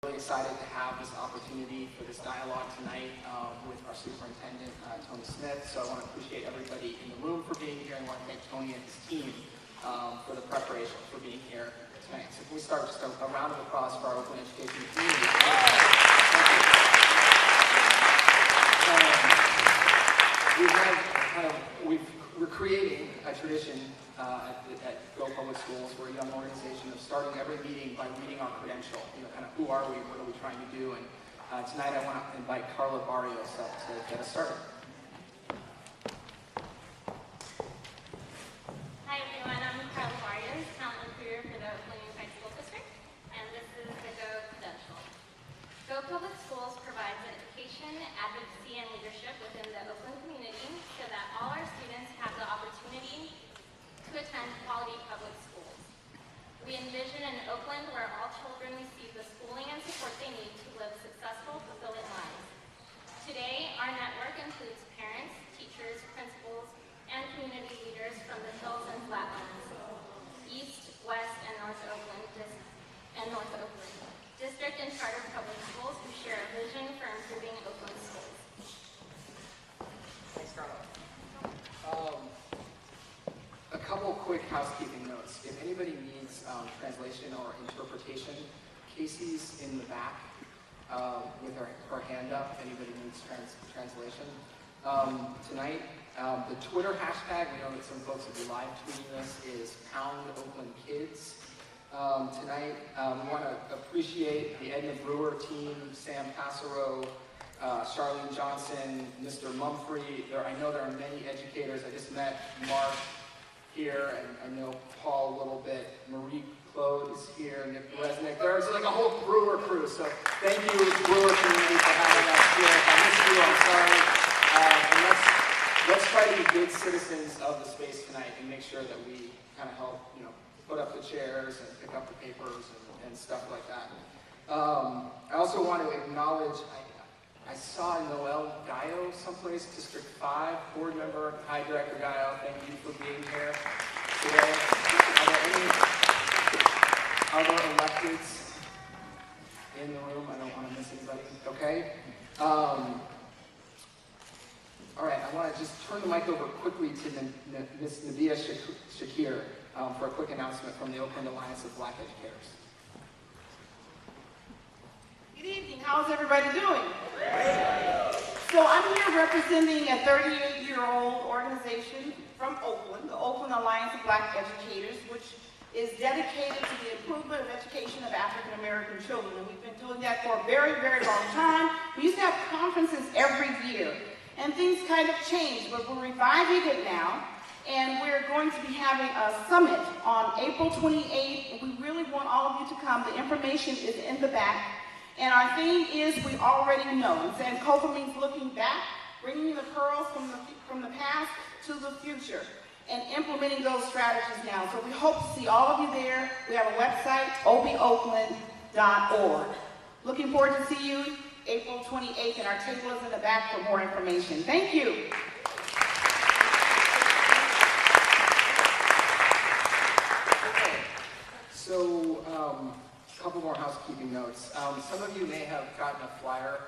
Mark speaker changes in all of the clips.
Speaker 1: Really excited to have this opportunity for this dialogue tonight with our superintendent, Tony Smith. So I want to appreciate everybody in the room for being here, and I want to thank Tony and his team for the preparation for being here tonight. So can we start just a round of applause for our Oakland education community? We're creating a tradition at Go Public Schools. We're a young organization of starting every meeting by reading our credential. Kind of who are we, what are we trying to do? And tonight I want to invite Carla Barrios up to get us started.
Speaker 2: Hi everyone, I'm Carla Barrios, Talent Recruiter for the Oakland Unified School District, and this is the Go Credential. Go Public Schools provides education, advocacy, and leadership within the Oakland community so that all our students have the opportunity to attend quality public schools. We envision an Oakland where all children receive the schooling and support they need to live successful, fulfilling lives. Today, our network includes parents, teachers, principals, and community leaders from the hills and flatlands, East, West, and North Oakland District and charter public schools who share a vision for improving Oakland schools.
Speaker 1: Thanks, Carla. A couple quick housekeeping notes. If anybody needs translation or interpretation, Casey's in the back with her hand up if anybody needs translation. Tonight, the Twitter hashtag, we know that some folks will be live tweeting this, is #OaklandKids. Tonight, we want to appreciate the Edna Brewer team, Sam Passero, Charlene Johnson, Mr. Mumphrey. I know there are many educators. I just met Mark here, and I know Paul a little bit. Marie Claude is here, Nick Resnick. There's like a whole Brewer crew, so thank you, Brewer community, for having us here. If I missed you, I'm sorry. And let's try to be good citizens of the space tonight and make sure that we kind of help, put up the chairs and pick up the papers and stuff like that. I also want to acknowledge, I saw Noel Gallo someplace, District 5 board member. Hi, Director Gallo, thank you for being here today. Are there any other electeds in the room? I don't want to miss anybody. Okay. All right, I want to just turn the mic over quickly to Ms. Nabia Shakir for a quick announcement from the Oakland Alliance of Black Educators.
Speaker 3: Good evening. How's everybody doing? So I'm here representing a 38-year-old organization from Oakland, the Oakland Alliance of Black Educators, which is dedicated to the improvement of education of African American children. And we've been doing that for a very, very long time. We used to have conferences every year, and things kind of changed, but we're reviving it now. And we're going to be having a summit on April 28th. We really want all of you to come. The information is in the back. And our theme is We Already Know. And Sankofa means looking back, bringing the pearls from the past to the future, and implementing those strategies now. So we hope to see all of you there. We have a website, oboakland.org. Looking forward to see you April 28th, and our table is in the back for more information. Thank you.
Speaker 1: So, a couple more housekeeping notes. Some of you may have gotten a flyer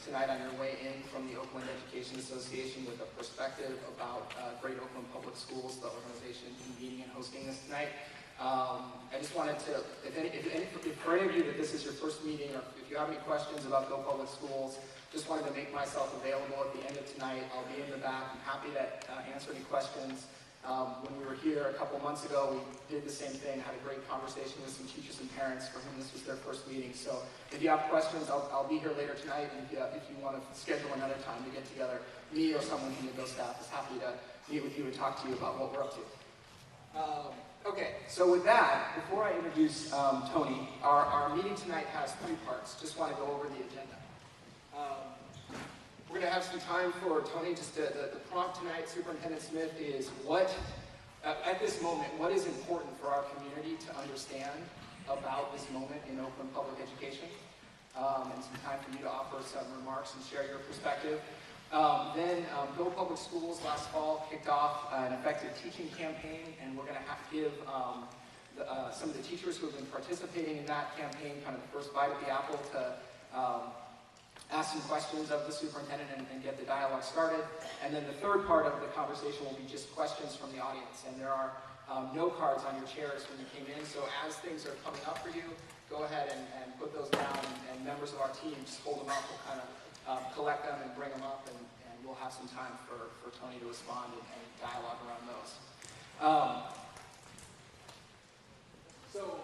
Speaker 1: tonight on your way in from the Oakland Education Association with a perspective about Great Oakland Public Schools, the organization convening and hosting this tonight. I just wanted to, if for any of you that this is your first meeting, or if you have any questions about Go Public Schools, just wanted to make myself available at the end of tonight. I'll be in the back. I'm happy to answer any questions. When we were here a couple months ago, we did the same thing, had a great conversation with some teachers and parents for whom this was their first meeting. So if you have questions, I'll be here later tonight, and if you want to schedule another time to get together, me or someone from the Go staff is happy to meet with you and talk to you about what we're up to. Okay, so with that, before I introduce Tony, our meeting tonight has 3 parts. Just want to go over the agenda. We're going to have some time for Tony. Just the prompt tonight, Superintendent Smith, is at this moment, what is important for our community to understand about this moment in Oakland public education, and some time for you to offer some remarks and share your perspective. Then Go Public Schools last fall kicked off an effective teaching campaign, and we're going to give some of the teachers who have been participating in that campaign, kind of the first bite of the apple to ask some questions of the superintendent and get the dialogue started. And then the third part of the conversation will be just questions from the audience. And there are no cards on your chairs when you came in, so as things are coming up for you, go ahead and put those down, and members of our team just hold them up. We'll kind of collect them and bring them up, and we'll have some time for Tony to respond and dialogue around those. So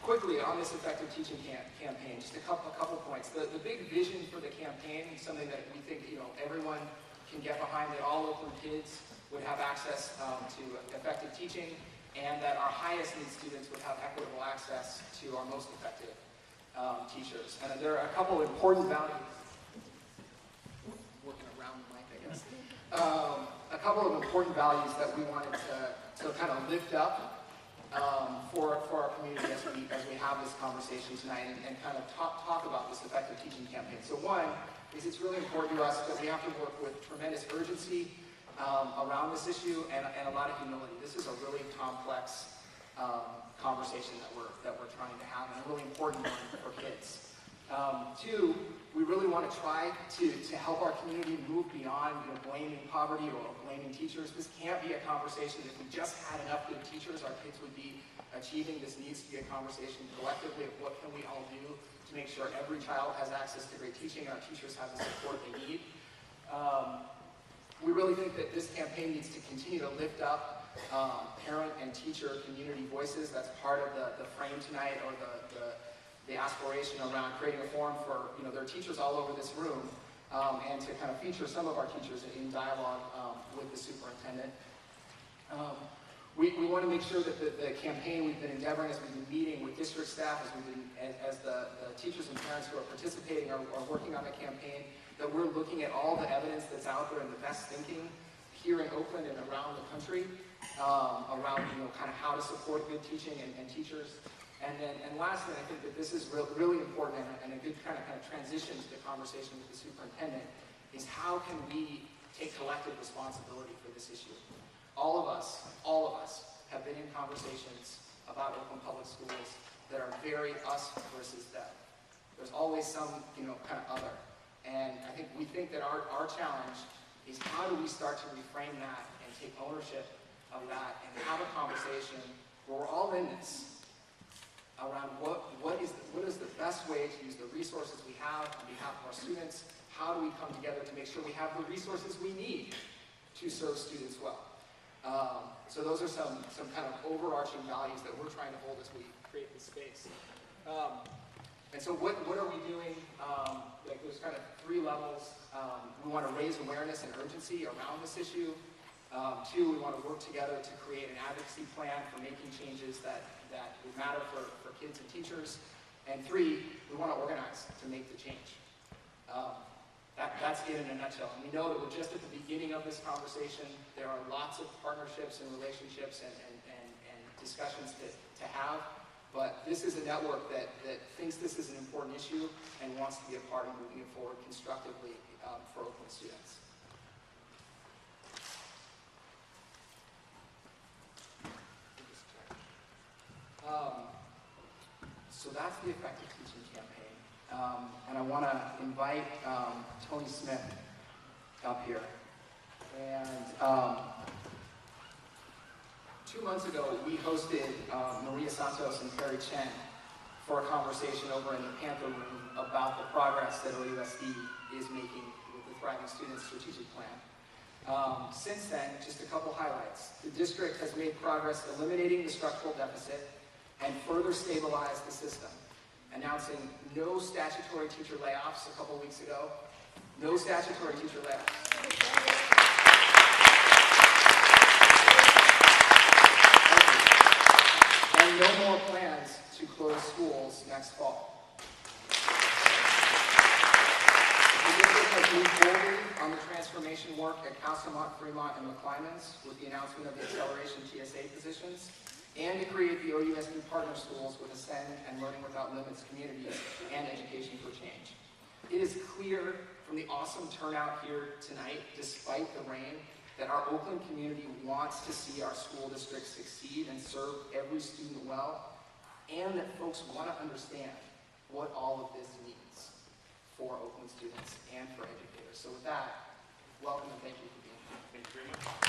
Speaker 1: quickly on this effective teaching campaign, just a couple points. The big vision for the campaign, something that we think everyone can get behind, that all Oakland kids would have access to effective teaching, and that our highest need students would have equitable access to our most effective teachers. And there are a couple important values. Working around the mic, I guess. A couple of important values that we wanted to kind of lift up for our community as we have this conversation tonight, and kind of talk about this effective teaching campaign. So one is it's really important to us that we have to work with tremendous urgency around this issue and a lot of humility. This is a really complex conversation that we're trying to have, and a really important one for kids. Two, we really want to try to help our community move beyond blaming poverty or blaming teachers. This can't be a conversation. If we just had enough good teachers, our kids would be achieving. This needs to be a conversation collectively of what can we all do to make sure every child has access to great teaching and our teachers have the support they need. We really think that this campaign needs to continue to lift up parent and teacher community voices. That's part of the frame tonight, or the aspiration around creating a forum for there are teachers all over this room, and to kind of feature some of our teachers in dialogue with the superintendent. We want to make sure that the campaign we've been endeavoring, as we've been meeting with district staff, as the teachers and parents who are participating are working on the campaign, that we're looking at all the evidence that's out there and the best thinking here in Oakland and around the country around kind of how to support good teaching and teachers. And lastly, I think that this is really important, and a good kind of transition to the conversation with the superintendent, is how can we take collective responsibility for this issue? All of us have been in conversations about Oakland Public Schools that are very us versus them. There's always some kind of other. And I think we think that our challenge is how do we start to reframe that and take ownership of that and have a conversation where we're all in this, around what is the best way to use the resources we have on behalf of our students. How do we come together to make sure we have the resources we need to serve students well? So those are some kind of overarching values that we're trying to hold as we create this space. And so what are we doing? There's kind of three levels. We want to raise awareness and urgency around this issue. Two, we want to work together to create an advocacy plan for making changes that would matter for kids and teachers. And three, we want to organize to make the change. That's it in a nutshell. And we know that we're just at the beginning of this conversation. There are lots of partnerships and relationships and discussions to have. But this is a network that thinks this is an important issue and wants to be a part of moving it forward constructively for Oakland students. So that's the effective teaching campaign. And I want to invite Tony Smith up here. And 2 months ago, we hosted Maria Santos and Carrie Chen for a conversation over in the Panther Room about the progress that OUSD is making with the Thriving Students Strategic Plan. Since then, just a couple highlights. The district has made progress eliminating the structural deficit and further stabilized the system, announcing no statutory teacher layoffs a couple weeks ago. No statutory teacher layoffs. And no more plans to close schools next fall. The district has moved forward on the transformation work at Castlemont, Fremont, and McClymonds with the announcement of the acceleration TSA positions, and to create the OUSD partner schools with Ascend and Learning Without Limits communities and Education for Change. It is clear from the awesome turnout here tonight, despite the rain, that our Oakland community wants to see our school district succeed and serve every student well, and that folks want to understand what all of this means for Oakland students and for educators. So with that, welcome and thank you for being here.
Speaker 4: Thank you very much.